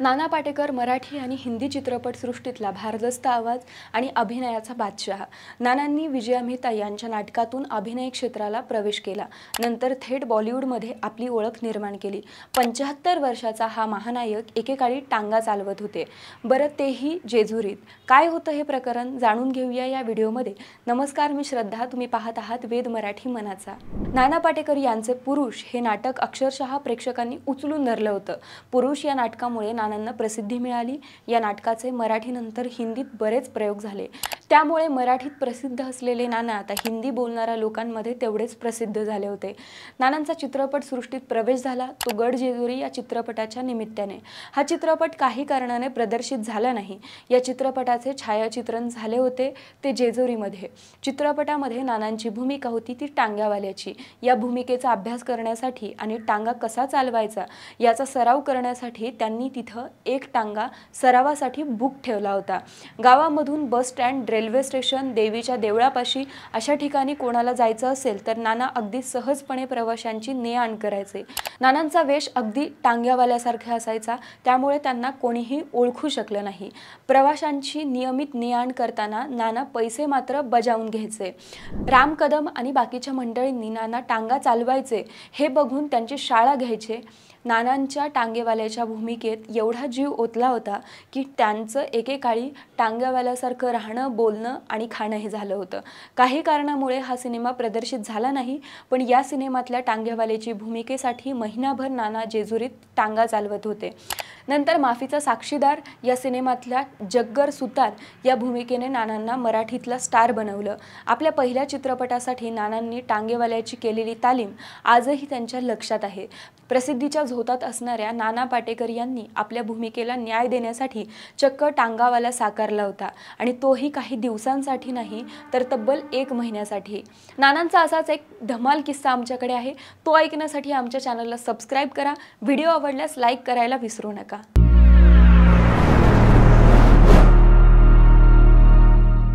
नाना पाटेकर मराठी आणि हिंदी चित्रपटसृष्टीतला भारदस्त आवाज आणि अभिनयाचा बादशाह। नानांनी विजया मेहता यांच्या नाटकातून अभिनय क्षेत्राला प्रवेश केला। नंतर थेट बॉलिवूडमध्ये आपली ओळख निर्माण केली। 75 वर्षाचा हा महानायक एकेकाळी टांगा चालवत होते, बरं तेही जेजुरीत। काय होतं हे प्रकरण जाणून घेऊया या व्हिडिओमध्ये। नमस्कार, मी श्रद्धा, तुम्ही पाहत आहात वेद मराठी मनाचा। नाना पाटेकर यांचे पुरुष हे नाटक अक्षरशः प्रेक्षकांनी उचलून धरलं होतं। पुरुष या नाटकामुळे नानांना प्रसिद्धी मिळाली। या नाटकाचे मराठीनंतर हिंदीत बरेच प्रयोग झाले, त्यामुळे मराठीत प्रसिद्ध असलेले नाना आता हिंदी बोलणाऱ्या लोकांमध्ये तेवढेच प्रसिद्ध झाले होते। नानांचा चित्रपट सृष्टीत प्रवेश झाला तो गड जेजुरी या चित्रपटाच्या निमित्ताने। हा चित्रपट काही कारणाने प्रदर्शित झाला नाही। या चित्रपटाचे छायाचित्रण झाले होते ते जेजुरीमध्ये। चित्रपटामध्ये नानांची भूमिका होती ती टांग्यावाल्याची। या भूमिकेचा अभ्यास करण्यासाठी आणि टांगा कसा चालवायचा याचा सराव करण्यासाठी त्यांनी तिथं एक टांगा सरावासाठी बुक ठेवला होता। गावामधून बस स्टँड, रेल्वे स्टेशन, देवीच्या देवळापाशी अशा ठिकाणी कोणाला जायचं असेल तर नाना अगदी सहजपणे प्रवाशांची ने-आण करायचे। नानांचा वेश अगदी टांग्यावाल्यासारखा असायचा, त्यामुळे त्यांना कोणीही ओळखू शकलं नाही। प्रवाशांची नियमित ने-आण करताना नाना पैसे मात्र बजावून घ्यायचे। राम कदम आणि बाकीच्या मंडळींनी नाना टांगा चालवायचे हे बघून त्यांची शाळा घ्यायचे। नानांच्या टांगेवाल्याच्या भूमिकेत एवढा जीव ओतला होता की त्यांचं एकेकाळी टांगेवाल्यासारखं राहणं, बोलणं आणि खाणं हे झालं होतं। काही कारणामुळे हा सिनेमा प्रदर्शित झाला नाही, पण या सिनेमातल्या टांगेवाल्याची भूमिकेसाठी महिनाभर नाना जेजुरीत टांगा चालवत होते। नंतर माफीचा साक्षीदार या सिनेमातल्या जग्गर सुतार या भूमिकेने नानांना मराठीतला स्टार बनवलं। आपल्या पहिल्या चित्रपटासाठी नानांनी टांगेवाल्याची केलेली तालीम आजही त्यांच्या लक्षात आहे। प्रसिद्धीच्या झोतात असणाऱ्या नाना पाटेकर यांनी आपल्या भूमिकेला न्याय देण्यासाठी चक्क टांगावाला साकारला होता, आणि तोही काही दिवसांसाठी नाही तर तब्बल 1 महिन्यासाठी। नानांचा असाच एक धमाल किस्सा आमच्याकडे आहे, तो ऐकण्यासाठी आमच्या चॅनलला सबस्क्राईब करा। व्हिडिओ आवडल्यास लाईक करायला विसरू नका।